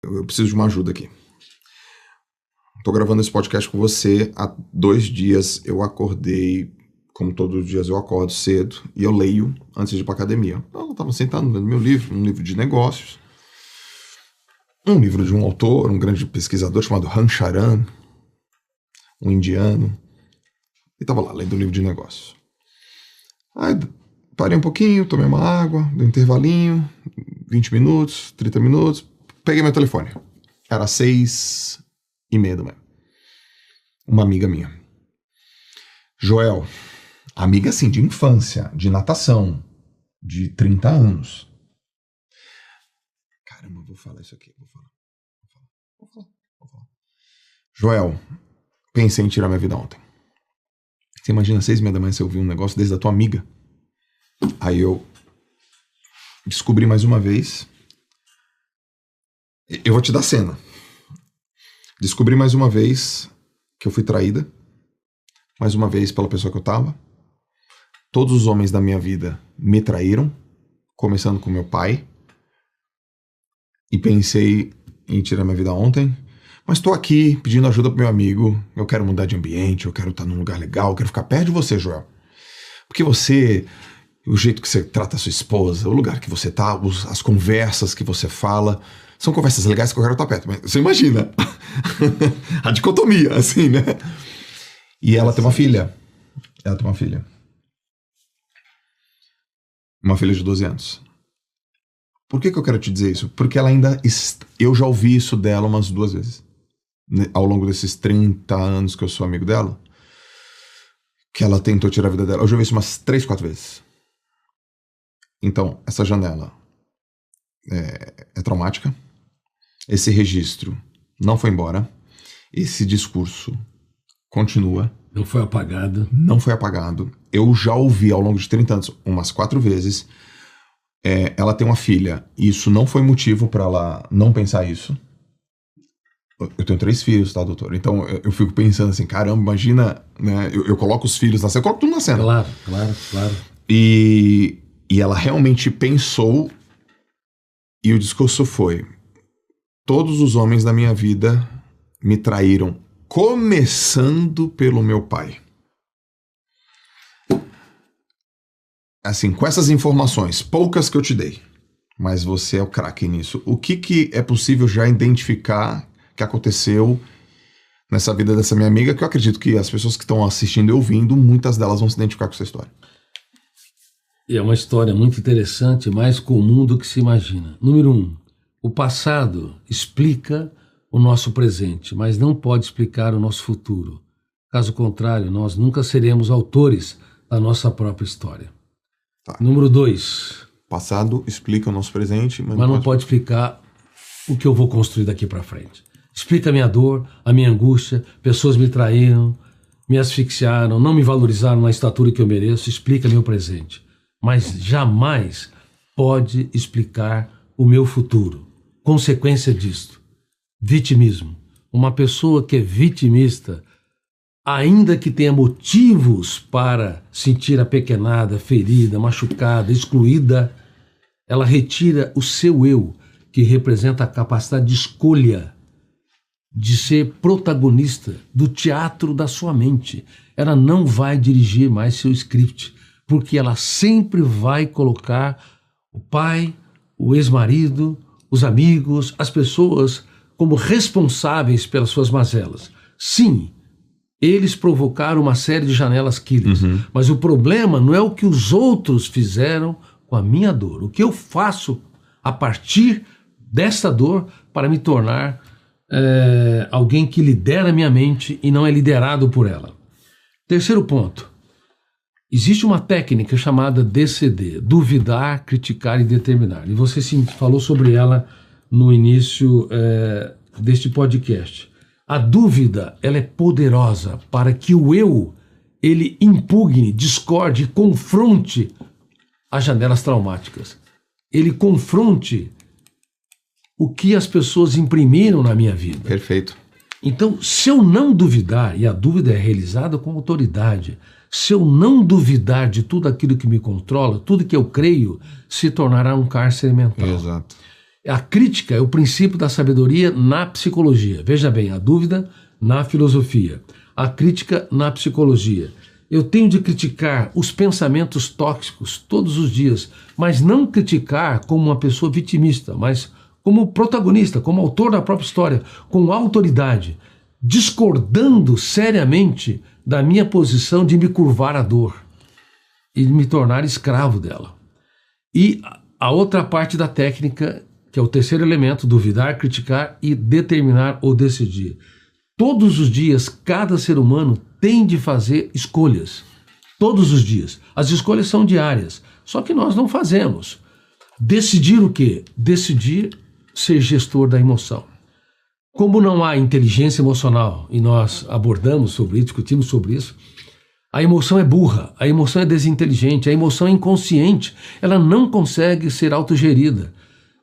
Eu preciso de uma ajuda aqui. Tô gravando esse podcast com você há 2 dias. Eu acordei, como todos os dias eu acordo cedo, e eu leio antes de ir pra academia. Eu tava sentado lendo meu livro, um livro de negócios, um livro de um autor, um grande pesquisador chamado Ram Charan, um indiano, e tava lá lendo um livro de negócios. Aí parei um pouquinho, tomei uma água, dei um intervalinho, 20 minutos, 30 minutos, peguei meu telefone. Era 6:30 da manhã. Uma amiga minha. Joel, amiga assim, de infância, de natação, de 30 anos. Caramba, vou falar isso aqui, vou falar. Joel, pensei em tirar minha vida ontem. Você imagina 6:30 da manhã você ouvir um negócio desde a tua amiga? Aí eu descobri mais uma vez. Eu vou te dar cena. Descobri mais uma vez que eu fui traída. Mais uma vez pela pessoa que eu tava. Todos os homens da minha vida me traíram. Começando com meu pai. E pensei em tirar minha vida ontem. Mas tô aqui pedindo ajuda pro meu amigo. Eu quero mudar de ambiente. Eu quero estar num lugar legal. Eu quero ficar perto de você, Joel. Porque você... O jeito que você trata a sua esposa, o lugar que você tá, as conversas que você fala, são conversas legais que eu quero estar perto. Mas você imagina a dicotomia, assim, né? E ela tem uma filha. Ela tem uma filha. Uma filha de 12 anos. Por que eu quero te dizer isso? Porque ela ainda... Eu já ouvi isso dela umas 2 vezes. Ao longo desses 30 anos que eu sou amigo dela. Que ela tentou tirar a vida dela. Eu já ouvi isso umas 3, 4 vezes. Então, essa janela é traumática. Esse registro não foi embora. Esse discurso continua. Não foi apagado. Não foi apagado. Eu já ouvi ao longo de 30 anos, umas 4 vezes. Ela tem uma filha. E isso não foi motivo para ela não pensar isso. Eu tenho 3 filhos, tá, doutor? Então eu fico pensando assim, caramba, imagina, né? Eu coloco os filhos na cena, eu coloco tudo na cena. Claro. E ela realmente pensou, e o discurso foi: todos os homens da minha vida me traíram, começando pelo meu pai. Assim, com essas informações, poucas que eu te dei, mas você é o craque nisso. O que é possível já identificar que aconteceu nessa vida dessa minha amiga, que eu acredito que as pessoas que estão assistindo e ouvindo, muitas delas vão se identificar com essa história. E é uma história muito interessante, mais comum do que se imagina. Número 1, o passado explica o nosso presente, mas não pode explicar o nosso futuro. Caso contrário, nós nunca seremos autores da nossa própria história. Tá. Número 2. Passado explica o nosso presente, mas não pode explicar o que eu vou construir daqui para frente. Explica a minha dor, a minha angústia, pessoas me traíram, me asfixiaram, não me valorizaram na estatura que eu mereço, explica meu presente. Mas jamais pode explicar o meu futuro. Consequência disto, vitimismo. Uma pessoa que é vitimista, ainda que tenha motivos para sentir apequenada, ferida, machucada, excluída, ela retira o seu eu, que representa a capacidade de escolha, de ser protagonista do teatro da sua mente. Ela não vai dirigir mais seu script, porque ela sempre vai colocar o pai, o ex-marido, os amigos, as pessoas como responsáveis pelas suas mazelas. Sim, eles provocaram uma série de janelas killers, mas o problema não é o que os outros fizeram com a minha dor. O que eu faço a partir dessa dor para me tornar alguém que lidera a minha mente e não é liderado por ela. Terceiro ponto. Existe uma técnica chamada DCD, duvidar, criticar e determinar. E você falou sobre ela no início deste podcast. A dúvida, ela é poderosa para que o eu, ele impugne, discorde, confronte as janelas traumáticas. Ele confronte o que as pessoas imprimiram na minha vida. Perfeito. Então, se eu não duvidar, e a dúvida é realizada com autoridade, se eu não duvidar de tudo aquilo que me controla, tudo que eu creio, se tornará um cárcere mental. Exato. A crítica é o princípio da sabedoria na psicologia. Veja bem, a dúvida na filosofia, a crítica na psicologia. Eu tenho de criticar os pensamentos tóxicos todos os dias, mas não criticar como uma pessoa vitimista, mas como protagonista, como autor da própria história, com autoridade, discordando seriamente da minha posição de me curvar à dor e de me tornar escravo dela. E a outra parte da técnica, que é o terceiro elemento, duvidar, criticar e determinar ou decidir. Todos os dias, cada ser humano tem de fazer escolhas. Todos os dias. As escolhas são diárias, só que nós não fazemos. Decidir o quê? Decidir ser gestor da emoção. Como não há inteligência emocional, e nós abordamos sobre isso, discutimos sobre isso, a emoção é burra, a emoção é desinteligente, a emoção é inconsciente, ela não consegue ser autogerida.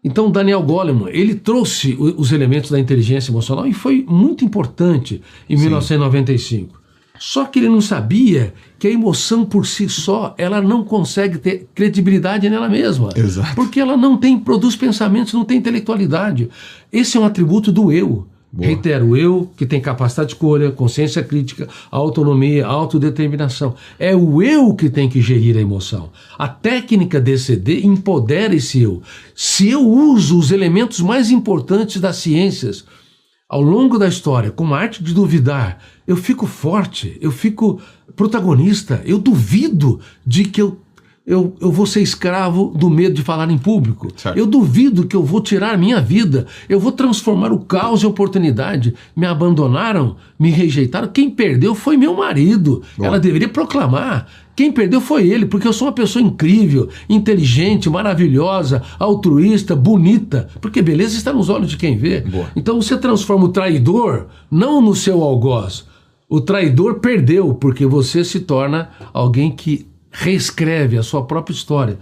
Então Daniel Goleman, ele trouxe os elementos da inteligência emocional e foi muito importante em 1995. Só que ele não sabia que a emoção por si só, ela não consegue ter credibilidade nela mesma. Exato. Porque ela não produz pensamentos, não tem intelectualidade. Esse é um atributo do eu. Boa. Reitero, o eu que tem capacidade de escolha, consciência crítica, autonomia, autodeterminação. É o eu que tem que gerir a emoção. A técnica DCD empodera esse eu. Se eu uso os elementos mais importantes das ciências ao longo da história, como a arte de duvidar, eu fico forte, eu fico protagonista, eu duvido de que eu vou ser escravo do medo de falar em público. Certo. Eu duvido que eu vou tirar minha vida. Eu vou transformar o caos em oportunidade. Me abandonaram, me rejeitaram. Quem perdeu foi meu marido. Bom. Ela deveria proclamar. Quem perdeu foi ele, porque eu sou uma pessoa incrível, inteligente, maravilhosa, altruísta, bonita. Porque beleza está nos olhos de quem vê. Boa. Então você transforma o traidor não no seu algoz. O traidor perdeu, porque você se torna alguém que reescreve a sua própria história.